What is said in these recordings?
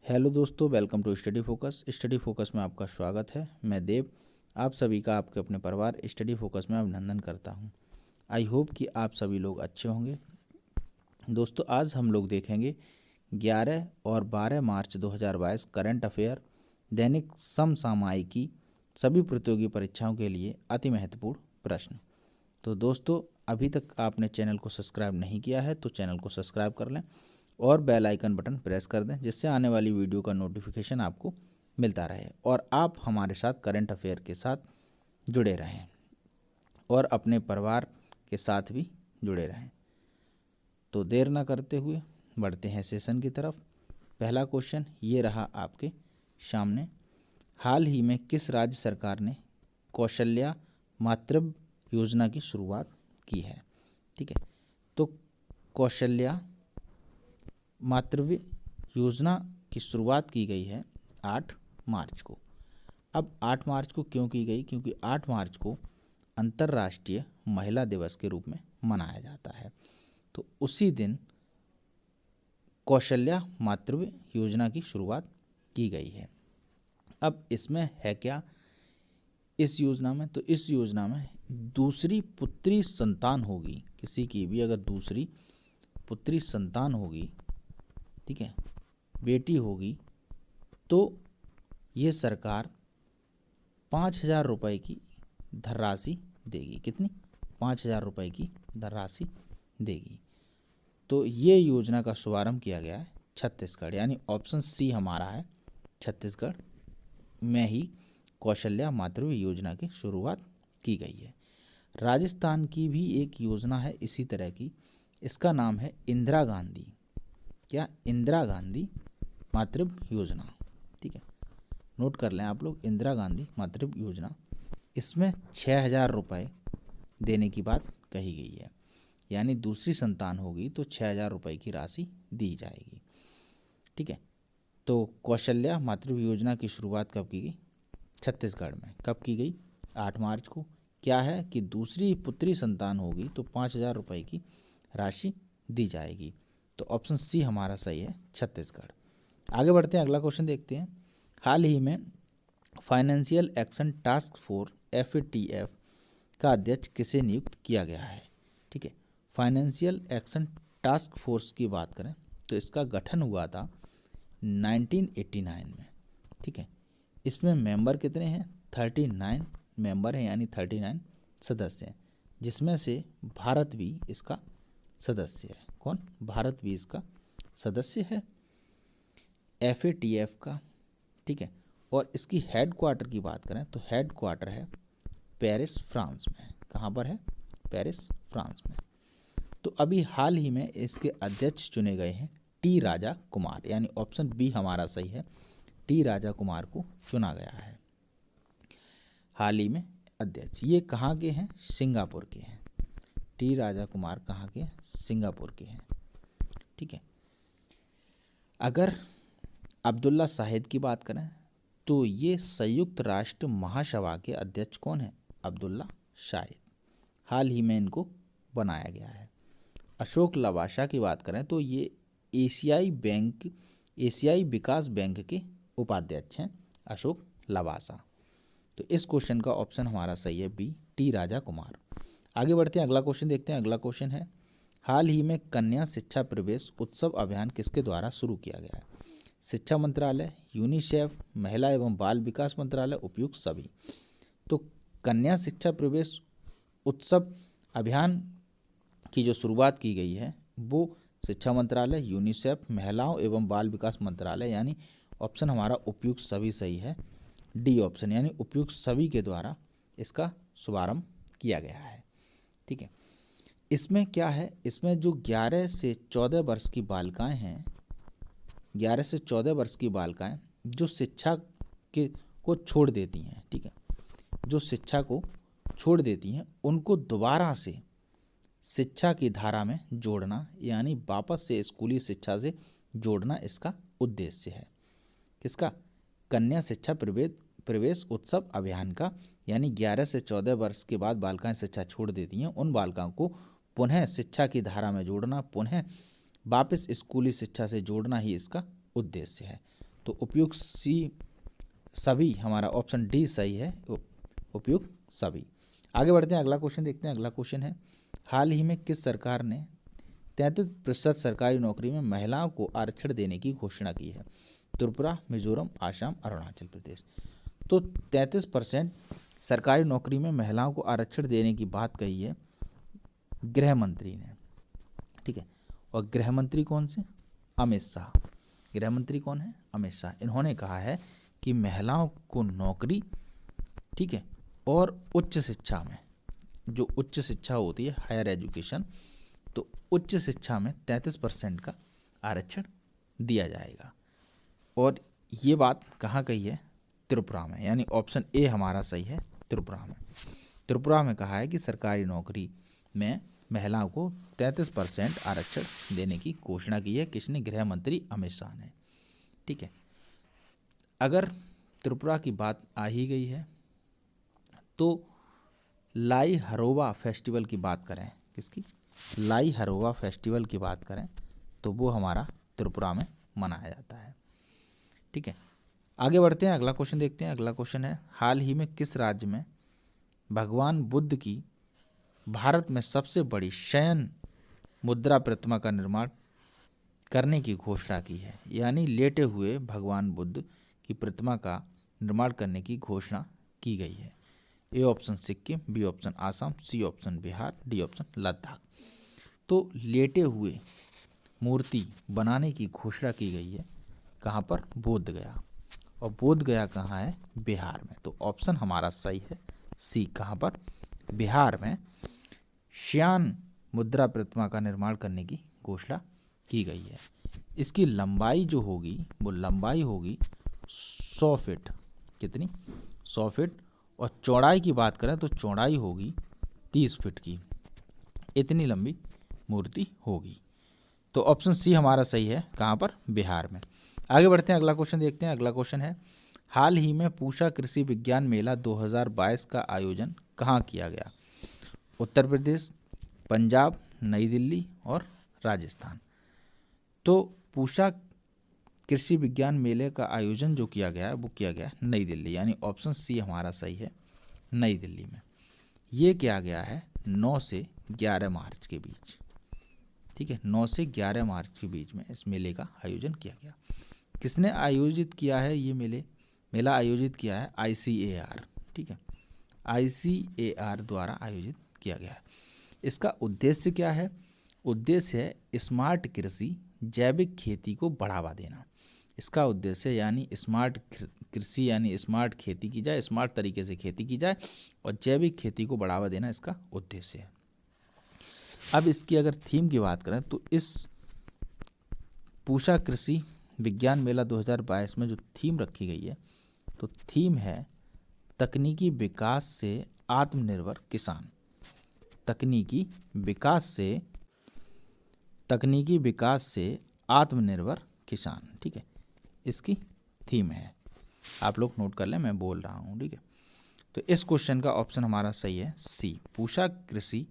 Hello दोस्तों, welcome to Study Focus. Study Focus में आपका स्वागत है। मैं देव आप सभी का आपके अपने परिवार स्टडी फोकस में अभिनंदन करता हूं। आई होप कि आप सभी लोग अच्छे होंगे। दोस्तों, आज हम लोग देखेंगे 11 और 12 मार्च 2022 करंट अफेयर, दैनिक समसामयिकी, सभी प्रतियोगी परीक्षाओं के लिए अति महत्वपूर्ण प्रश्न। तो दोस्तों, अभी तक आपने चैनल को सब्सक्राइब नहीं किया है तो चैनल को सब्सक्राइब कर लें और बेल आइकन बटन प्रेस कर दें, जिससे आने वाली वीडियो का नोटिफिकेशन आपको मिलता रहे और आप हमारे साथ करंट अफेयर के साथ जुड़े रहें और अपने परिवार के साथ भी जुड़े रहें। तो देर ना करते हुए बढ़ते हैं सेशन की तरफ। पहला क्वेश्चन ये रहा आपके सामने। हाल ही में किस राज्य सरकार ने कौशल्या मातृत्व योजना की शुरुआत की है? ठीक है, तो कौशल्या मातृत्व योजना की शुरुआत की गई है 8 मार्च को। अब 8 मार्च को क्यों की गई? क्योंकि 8 मार्च को अंतर्राष्ट्रीय महिला दिवस के रूप में मनाया जाता है। तो उसी दिन कौशल्या मातृत्व योजना की शुरुआत की गई है। अब इसमें है क्या इस योजना में? तो इस योजना में दूसरी पुत्री संतान होगी, किसी की भी अगर दूसरी पुत्री संतान होगी, ठीक है, बेटी होगी, तो ये सरकार 5,000 रुपये की धनराशि देगी। कितनी? 5,000 रुपये की धनराशि देगी। तो ये योजना का शुभारंभ किया गया है छत्तीसगढ़, यानी ऑप्शन सी हमारा है, छत्तीसगढ़ में ही कौशल्या मातृत्व योजना की शुरुआत की गई है। राजस्थान की भी एक योजना है इसी तरह की, इसका नाम है इंदिरा गांधी, क्या? इंदिरा गांधी मातृत्व योजना। ठीक है, नोट कर लें आप लोग, इंदिरा गांधी मातृत्व योजना। इसमें 6,000 रुपये देने की बात कही गई है, यानी दूसरी संतान होगी तो 6,000 रुपये की राशि दी जाएगी। ठीक है, तो कौशल्या मातृत्व योजना की शुरुआत कब की गई? छत्तीसगढ़ में। कब की गई? 8 मार्च को। क्या है कि दूसरी पुत्री संतान होगी तो 5,000 रुपये की राशि दी जाएगी। तो ऑप्शन सी हमारा सही है, छत्तीसगढ़। आगे बढ़ते हैं, अगला क्वेश्चन देखते हैं। हाल ही में financial action task force FATF का अध्यक्ष किसे नियुक्त किया गया है? ठीक है, फाइनेंशियल एक्शन टास्क फोर्स की बात करें तो इसका गठन हुआ था 1989 में। ठीक है, इसमें मेंबर कितने हैं? 39 मेंबर हैं, यानी 39 सदस्य हैं, जिसमें से भारत भी इसका सदस्य है। कौन? भारत भी इसका सदस्य है FATF का। ठीक है, और इसकी हेड क्वार्टर की बात करें तो हेड क्वार्टर है पेरिस, फ्रांस में। कहाँ पर है? पेरिस, फ्रांस में। तो अभी हाल ही में इसके अध्यक्ष चुने गए हैं टी राजा कुमार, यानी ऑप्शन बी हमारा सही है, टी राजा कुमार को चुना गया है हाल ही में अध्यक्ष। ये कहाँ के हैं? सिंगापुर के हैं। टी राजा कुमार कहाँ के? सिंगापुर के हैं। ठीक है, अगर अब्दुल्ला शाहिद की बात करें तो ये संयुक्त राष्ट्र महासभा के अध्यक्ष कौन है? अब्दुल्ला शाहिद। हाल ही में इनको बनाया गया है। अशोक लवासा की बात करें तो ये एशियाई विकास बैंक के उपाध्यक्ष हैं, अशोक लवासा। तो इस क्वेश्चन का ऑप्शन हमारा सही है बी, टी राजा कुमार। आगे बढ़ते हैं, अगला क्वेश्चन देखते हैं। अगला क्वेश्चन है, हाल ही में कन्या शिक्षा प्रवेश उत्सव अभियान किसके द्वारा शुरू किया गया है? शिक्षा मंत्रालय, यूनिसेफ, महिला एवं बाल विकास मंत्रालय, उपयुक्त सभी। तो कन्या शिक्षा प्रवेश उत्सव अभियान की जो शुरुआत की गई है वो शिक्षा मंत्रालय, यूनिसेफ, महिलाओं एवं बाल विकास मंत्रालय, यानी ऑप्शन हमारा उपयुक्त सभी सही है, डी ऑप्शन, यानी उपयुक्त सभी के द्वारा इसका शुभारंभ किया गया है। ठीक है, इसमें क्या है? इसमें जो 11 से 14 वर्ष की बालिकाएं हैं, 11 से 14 वर्ष की बालिकाएं जो शिक्षा को छोड़ देती हैं, ठीक है, जो शिक्षा को छोड़ देती हैं, उनको दोबारा से शिक्षा की धारा में जोड़ना, यानी वापस से स्कूली शिक्षा से जोड़ना इसका उद्देश्य है। किसका? कन्या शिक्षा प्रवेश उत्सव अभियान का, यानी 11 से 14 वर्ष के बाद बालिकाएं शिक्षा छोड़ देती हैं, उन बालिकाओं को पुनः शिक्षा की धारा में जोड़ना, पुनः वापस स्कूली शिक्षा से जोड़ना ही इसका उद्देश्य है। तो उपयुक्त सी सभी, हमारा ऑप्शन डी सही है, उपयुक्त सभी। आगे बढ़ते हैं, अगला क्वेश्चन देखते हैं। अगला क्वेश्चन है, हाल ही में किस सरकार ने 33% सरकारी नौकरी में महिलाओं को आरक्षण देने की घोषणा की है? त्रिपुरा, मिजोरम, आसाम, अरुणाचल प्रदेश। तो 33% सरकारी नौकरी में महिलाओं को आरक्षण देने की बात कही है गृह मंत्री ने, ठीक है। और गृह मंत्री कौन से? अमित शाह। गृह मंत्री कौन है? अमित शाह। इन्होंने कहा है कि महिलाओं को नौकरी, ठीक है, और उच्च शिक्षा में, जो उच्च शिक्षा होती है हायर एजुकेशन, तो उच्च शिक्षा में 33% का आरक्षण दिया जाएगा। और ये बात कहाँ कही है? त्रिपुरा में, यानी ऑप्शन ए हमारा सही है, त्रिपुरा में। त्रिपुरा में कहा है कि सरकारी नौकरी में महिलाओं को 33% आरक्षण देने की घोषणा की है। किसने? गृह मंत्री अमित शाह ने, ठीक है। अगर त्रिपुरा की बात आ ही गई है तो लाई हरोवा फेस्टिवल की बात करें, किसकी? लाई हरोवा फेस्टिवल की बात करें तो वो हमारा त्रिपुरा में मनाया जाता है, ठीक है। आगे बढ़ते हैं, अगला क्वेश्चन देखते हैं। अगला क्वेश्चन है, हाल ही में किस राज्य में भगवान बुद्ध की भारत में सबसे बड़ी शयन मुद्रा प्रतिमा का निर्माण करने की घोषणा की है? यानी लेटे हुए भगवान बुद्ध की प्रतिमा का निर्माण करने की घोषणा की गई है। A option Sikkim, B option Assam, C option Bihar, D option Ladakh. तो लेटे हुए मूर्ति बनाने की घोषणा की गई है कहाँ पर? बोध गया। और बोध गया कहाँ है? बिहार में। तो ऑप्शन हमारा सही है सी, कहाँ पर? बिहार में श्यान मुद्रा प्रतिमा का निर्माण करने की घोषणा की गई है। इसकी लंबाई जो होगी वो लंबाई होगी 100 फीट। कितनी? 100 फीट। और चौड़ाई की बात करें तो चौड़ाई होगी 30 फीट की। इतनी लंबी मूर्ति होगी। तो ऑप्शन सी हमारा सही है, कहाँ पर? बिहार में। आगे बढ़ते हैं, अगला क्वेश्चन देखते हैं। अगला क्वेश्चन है, हाल ही में पूषा कृषि विज्ञान मेला 2022 का आयोजन कहाँ किया गया? उत्तर प्रदेश, पंजाब, नई दिल्ली और राजस्थान। तो पूषा कृषि विज्ञान मेले का आयोजन जो किया गया है वो किया गया नई दिल्ली, यानी ऑप्शन सी हमारा सही है, नई दिल्ली में। ये किया गया है 9 से 11 मार्च के बीच, ठीक है। 9 से 11 मार्च के बीच में इस मेले का आयोजन किया गया। किसने आयोजित किया है ये मेला आयोजित किया है ICAR, ठीक है। ICAR द्वारा आयोजित किया गया है। इसका उद्देश्य क्या है? उद्देश्य है स्मार्ट कृषि, जैविक खेती को बढ़ावा देना। इसका उद्देश्य यानी स्मार्ट कृषि, यानी स्मार्ट खेती की जाए, स्मार्ट तरीके से खेती की जाए और जैविक खेती को बढ़ावा देना इसका उद्देश्य है। अब इसकी अगर थीम की बात करें तो इस पूषा कृषि विज्ञान मेला 2022 में जो थीम रखी गई है तो थीम है तकनीकी विकास से आत्मनिर्भर किसान। तकनीकी विकास से आत्मनिर्भर किसान, ठीक है, इसकी थीम है। आप लोग नोट कर लें, मैं बोल रहा हूँ, ठीक है। तो इस क्वेश्चन का ऑप्शन हमारा सही है सी, पूषा कृषि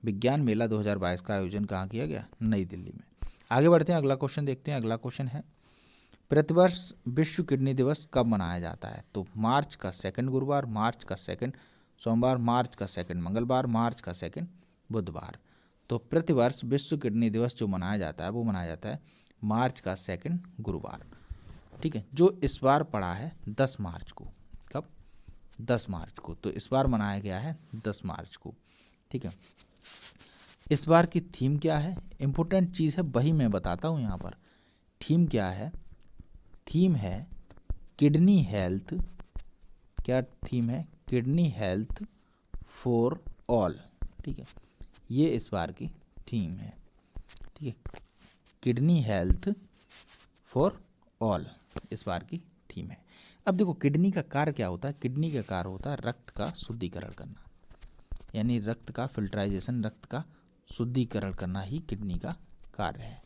विज्ञान मेला 2022 का आयोजन कहाँ किया गया? नई दिल्ली में। आगे बढ़ते हैं, अगला क्वेश्चन देखते हैं। अगला क्वेश्चन है, प्रतिवर्ष विश्व किडनी दिवस कब मनाया जाता है? तो मार्च का 2nd गुरुवार, मार्च का 2nd सोमवार, मार्च का 2nd मंगलवार, मार्च का 2nd बुधवार। तो प्रतिवर्ष विश्व किडनी दिवस जो मनाया जाता है वो मनाया जाता है मार्च का 2nd गुरुवार, ठीक है, जो इस बार पड़ा है 10 मार्च को। कब? 10 मार्च को। तो इस बार मनाया गया है 10 मार्च को, ठीक है। इस बार की थीम क्या है? इम्पोर्टेंट चीज़ है, वही मैं बताता हूँ यहाँ पर। थीम क्या है? थीम है किडनी हेल्थ। क्या थीम है? किडनी हेल्थ फॉर ऑल, ठीक है, ये इस बार की थीम है, ठीक है। किडनी हेल्थ फॉर ऑल इस बार की थीम है। अब देखो किडनी का कार्य क्या होता है? किडनी का कार्य होता है रक्त का शुद्धिकरण करना, यानी रक्त का फिल्ट्राइजेशन, रक्त का शुद्धिकरण करना ही किडनी का कार्य है,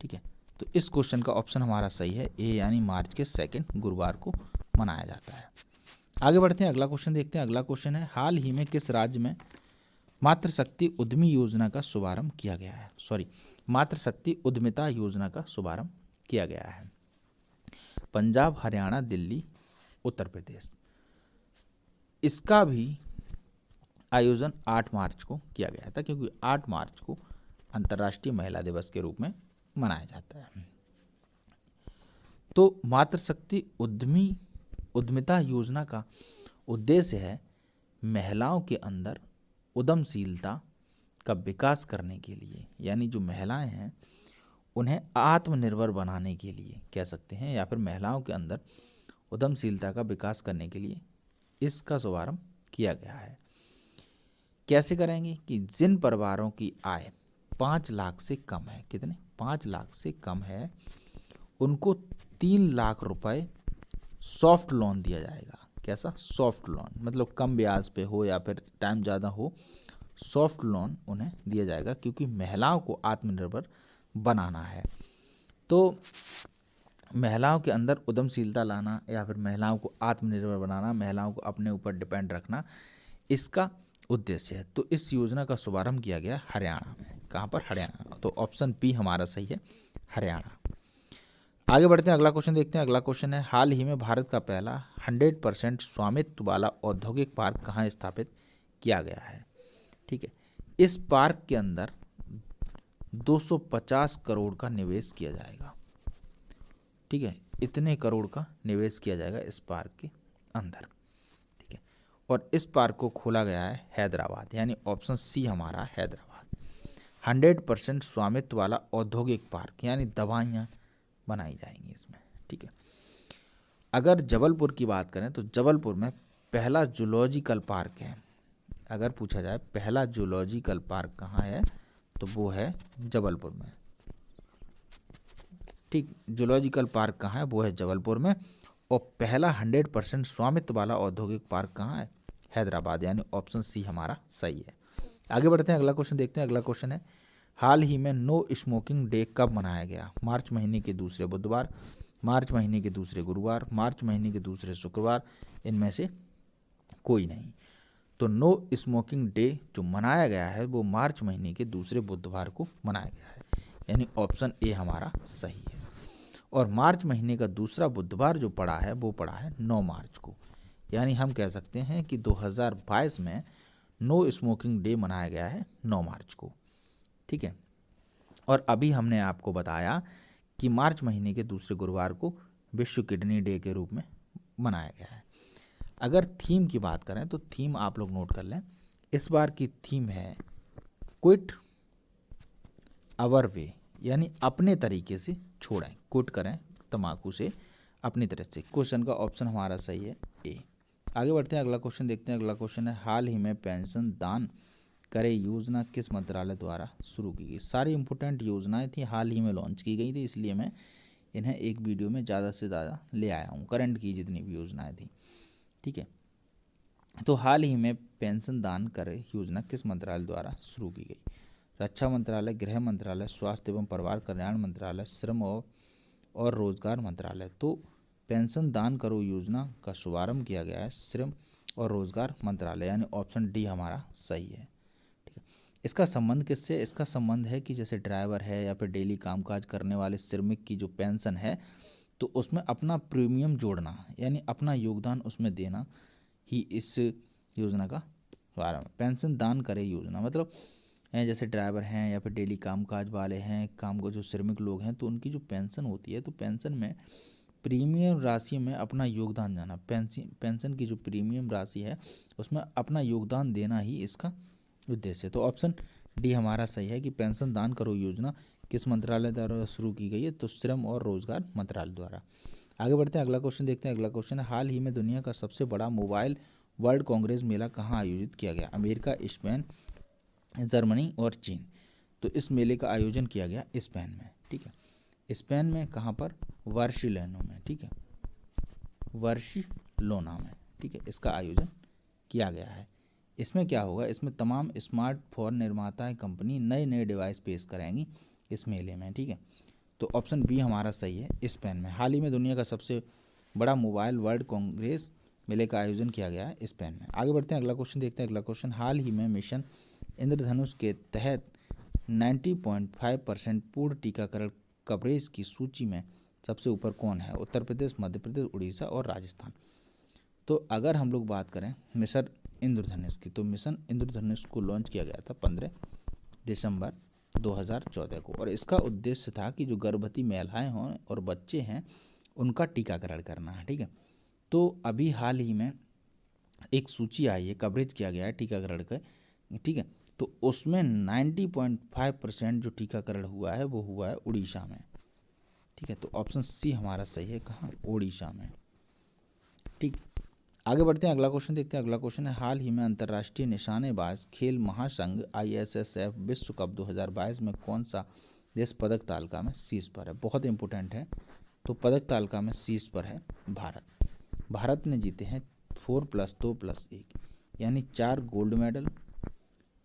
ठीक है। तो इस क्वेश्चन का ऑप्शन हमारा सही है ए, यानी मार्च के 2nd गुरुवार को मनाया जाता है। आगे बढ़ते हैं, अगला क्वेश्चन देखते हैं। अगला क्वेश्चन है, हाल ही में किस राज्य में मातृशक्ति उद्यमी योजना का शुभारंभ किया गया है? मातृशक्ति उद्यमिता योजना का शुभारंभ किया गया है। पंजाब, हरियाणा, दिल्ली, उत्तर प्रदेश। इसका भी आयोजन 8 मार्च को किया गया था, क्योंकि 8 मार्च को अंतर्राष्ट्रीय महिला दिवस के रूप में मनाया जाता है। तो मातृशक्ति उद्यमिता योजना का उद्देश्य है महिलाओं के अंदर उद्यमशीलता का विकास करने के लिए, यानी जो महिलाएं हैं उन्हें आत्मनिर्भर बनाने के लिए कह सकते हैं, या फिर महिलाओं के अंदर उद्यमशीलता का विकास करने के लिए इसका शुभारंभ किया गया है। कैसे करेंगे कि जिन परिवारों की आय 5 लाख से कम है, कितने 5 लाख से कम है, उनको 3 लाख रुपए सॉफ्ट लोन दिया जाएगा। कैसा सॉफ्ट लोन, मतलब कम ब्याज पे हो या फिर टाइम ज़्यादा हो, सॉफ्ट लोन उन्हें दिया जाएगा, क्योंकि महिलाओं को आत्मनिर्भर बनाना है। तो महिलाओं के अंदर उद्यमशीलता लाना या फिर महिलाओं को आत्मनिर्भर बनाना, महिलाओं को अपने ऊपर डिपेंड रखना, इसका उद्देश्य है। तो इस योजना का शुभारंभ किया गया हरियाणा में। कहाँ पर? हरियाणा। तो ऑप्शन बी हमारा सही है, हरियाणा। आगे बढ़ते हैं, अगला क्वेश्चन देखते हैं। अगला क्वेश्चन है, हाल ही में भारत का पहला 100% स्वामित्व वाला औद्योगिक पार्क कहाँ स्थापित किया गया है? ठीक है, इस पार्क के अंदर 250 करोड़ का निवेश किया जाएगा। ठीक है, इतने करोड़ का निवेश किया जाएगा इस पार्क के अंदर। ठीक है, और इस पार्क को खोला गया है हैदराबाद, यानी ऑप्शन सी हमारा हैदराबाद। 100% स्वामित्व वाला औद्योगिक पार्क, यानी दवाइयाँ बनाई जाएंगी इसमें। ठीक है, अगर जबलपुर की बात करें तो जबलपुर में पहला जूलॉजिकल पार्क है। अगर पूछा जाए पहला जूलॉजिकल पार्क कहाँ है, तो वो है जबलपुर में। ठीक, जूलॉजिकल पार्क कहाँ है, वो है जबलपुर में। और पहला 100% स्वामित्व वाला औद्योगिक पार्क कहाँ है? हैदराबाद, यानी ऑप्शन सी हमारा सही है। आगे बढ़ते हैं, अगला क्वेश्चन देखते हैं। अगला क्वेश्चन है, हाल ही में नो स्मोकिंग डे कब मनाया गया? मार्च महीने के दूसरे बुधवार, मार्च महीने के दूसरे गुरुवार, मार्च महीने के दूसरे शुक्रवार, इनमें से कोई नहीं। तो नो स्मोकिंग डे जो मनाया गया है वो मार्च महीने के दूसरे बुधवार को मनाया गया है, यानी ऑप्शन ए हमारा सही है। और मार्च महीने का दूसरा बुधवार जो पड़ा है वो पड़ा है 9 मार्च को, यानी हम कह सकते हैं कि 2022 में नो स्मोकिंग डे मनाया गया है 9 मार्च को। ठीक है, और अभी हमने आपको बताया कि मार्च महीने के दूसरे गुरुवार को विश्व किडनी डे के रूप में मनाया गया है। अगर थीम की बात करें तो थीम आप लोग नोट कर लें, इस बार की थीम है क्विट आवर वे, यानी अपने तरीके से छोड़ें, क्विट करें तंबाकू से अपनी तरह से। क्वेश्चन का ऑप्शन हमारा सही है ए। आगे बढ़ते हैं, अगला क्वेश्चन देखते हैं। अगला क्वेश्चन है, हाल ही में पेंशन दान करे योजना किस मंत्रालय द्वारा शुरू की गई? सारी इंपॉर्टेंट योजनाएं थी, हाल ही में लॉन्च की गई थी, इसलिए मैं इन्हें एक वीडियो में ज़्यादा से ज़्यादा ले आया हूँ, करंट की जितनी भी योजनाएं थी। ठीक है, तो हाल ही में पेंशन दान करे योजना किस मंत्रालय द्वारा शुरू की गई? रक्षा मंत्रालय, गृह मंत्रालय, स्वास्थ्य एवं परिवार कल्याण मंत्रालय, श्रम और रोजगार मंत्रालय। तो पेंशन दान करो योजना का शुभारंभ किया गया है श्रम और रोजगार मंत्रालय, यानी ऑप्शन डी हमारा सही है। ठीक है, इसका संबंध किससे? इसका संबंध है कि जैसे ड्राइवर है या फिर डेली कामकाज करने वाले श्रमिक की जो पेंशन है, तो उसमें अपना प्रीमियम जोड़ना, यानी अपना योगदान उसमें देना ही इस योजना का शुभारंभ। पेंशन दान करे योजना मतलब जैसे ड्राइवर हैं या फिर डेली कामकाज वाले हैं, काम को जो श्रमिक लोग हैं, तो उनकी जो पेंशन होती है, तो पेंशन में प्रीमियम राशि में अपना योगदान देना, पेंशन की जो प्रीमियम राशि है उसमें अपना योगदान देना ही इसका उद्देश्य है। तो ऑप्शन डी हमारा सही है कि पेंशन दान करो योजना किस मंत्रालय द्वारा शुरू की गई है? तो श्रम और रोजगार मंत्रालय द्वारा। आगे बढ़ते हैं, अगला क्वेश्चन देखते हैं। अगला क्वेश्चन है, हाल ही में दुनिया का सबसे बड़ा मोबाइल वर्ल्ड कांग्रेस मेला कहाँ आयोजित किया गया? अमेरिका, स्पेन, जर्मनी और चीन। तो इस मेले का आयोजन किया गया स्पेन में। ठीक है, स्पेन में कहाँ पर? बार्सिलोना में। ठीक है, बार्सिलोना में। ठीक है, इसका आयोजन किया गया है। इसमें क्या होगा? इसमें तमाम स्मार्टफोन निर्माताएं कंपनी नए नए डिवाइस पेश करेंगी इस मेले में। ठीक है, तो ऑप्शन बी हमारा सही है, स्पेन में। हाल ही में दुनिया का सबसे बड़ा मोबाइल वर्ल्ड कांग्रेस मेले का आयोजन किया गया है स्पेन में। आगे बढ़ते हैं, अगला क्वेश्चन देखते हैं। अगला क्वेश्चन, हाल ही में मिशन इंद्रधनुष के तहत 90.5% पूर्ण टीकाकरण कवरेज की सूची में सबसे ऊपर कौन है? उत्तर प्रदेश, मध्य प्रदेश, उड़ीसा और राजस्थान। तो अगर हम लोग बात करें मिशन इंद्रधनुष की, तो मिशन इंद्रधनुष को लॉन्च किया गया था 15 दिसंबर 2014 को, और इसका उद्देश्य था कि जो गर्भवती महिलाएं हों और बच्चे हैं उनका टीकाकरण करना है। ठीक है, तो अभी हाल ही में एक सूची आई है, कवरेज किया गया है टीकाकरण का। ठीक है, तो उसमें 90.5% जो टीकाकरण हुआ है वो हुआ है उड़ीसा में। ठीक है, तो ऑप्शन सी हमारा सही है, कहाँ? उड़ीसा में। ठीक, आगे बढ़ते हैं, अगला क्वेश्चन देखते हैं। अगला क्वेश्चन है, हाल ही में अंतर्राष्ट्रीय निशानेबाज खेल महासंघ ISSF विश्व कप 2022 में कौन सा देश पदक तालिका में शीर्ष पर है? बहुत इंपॉर्टेंट है। तो पदक तालिका में शीर्ष पर है भारत। भारत ने जीते हैं 4+2+1 यानी 4 गोल्ड मेडल,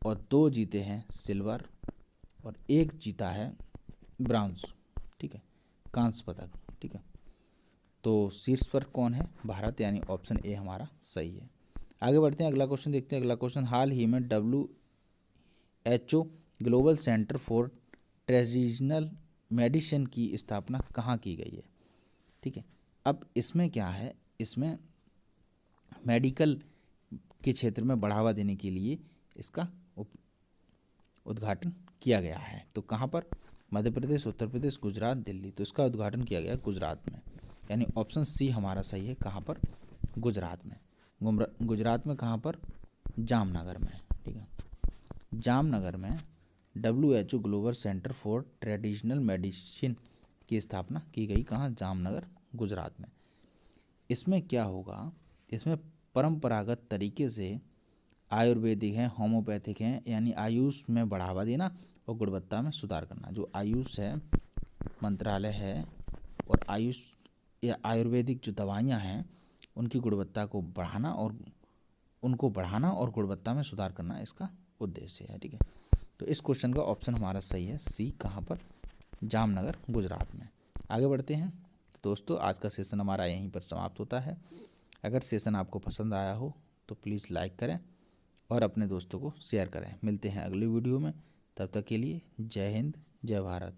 और 2 जीते हैं सिल्वर, और 1 जीता है ब्राउन्ज। ठीक है, कांस्य पदक। ठीक है, तो शीर्ष पर कौन है? भारत, यानी ऑप्शन ए हमारा सही है। आगे बढ़ते हैं, अगला क्वेश्चन देखते हैं। अगला क्वेश्चन, हाल ही में WHO global centre for traditional medicine की स्थापना कहाँ की गई है? ठीक है, अब इसमें क्या है, इसमें मेडिकल के क्षेत्र में बढ़ावा देने के लिए इसका उद्घाटन किया गया है। तो कहाँ पर? मध्य प्रदेश, उत्तर प्रदेश, गुजरात, दिल्ली। तो इसका उद्घाटन किया गया गुजरात में, यानी ऑप्शन सी हमारा सही है। कहाँ पर? गुजरात में। गुजरात में कहाँ पर? जामनगर में। ठीक है, जामनगर में WHO global centre for traditional medicine की स्थापना की गई। कहाँ? जामनगर, गुजरात में। इसमें क्या होगा, इसमें परंपरागत तरीके से आयुर्वेदिक हैं, होम्योपैथिक हैं, यानी आयुष में बढ़ावा देना और गुणवत्ता में सुधार करना। जो आयुष है मंत्रालय है, और आयुष या आयुर्वेदिक जो दवाइयाँ हैं उनकी गुणवत्ता को बढ़ाना और गुणवत्ता में सुधार करना इसका उद्देश्य है। ठीक है, तो इस क्वेश्चन का ऑप्शन हमारा सही है, सी। कहाँ पर? जामनगर, गुजरात में। आगे बढ़ते हैं दोस्तों, आज का सेशन हमारा यहीं पर समाप्त होता है। अगर सेशन आपको पसंद आया हो तो प्लीज़ लाइक करें और अपने दोस्तों को शेयर करें। मिलते हैं अगली वीडियो में, तब तक के लिए जय हिंद, जय भारत।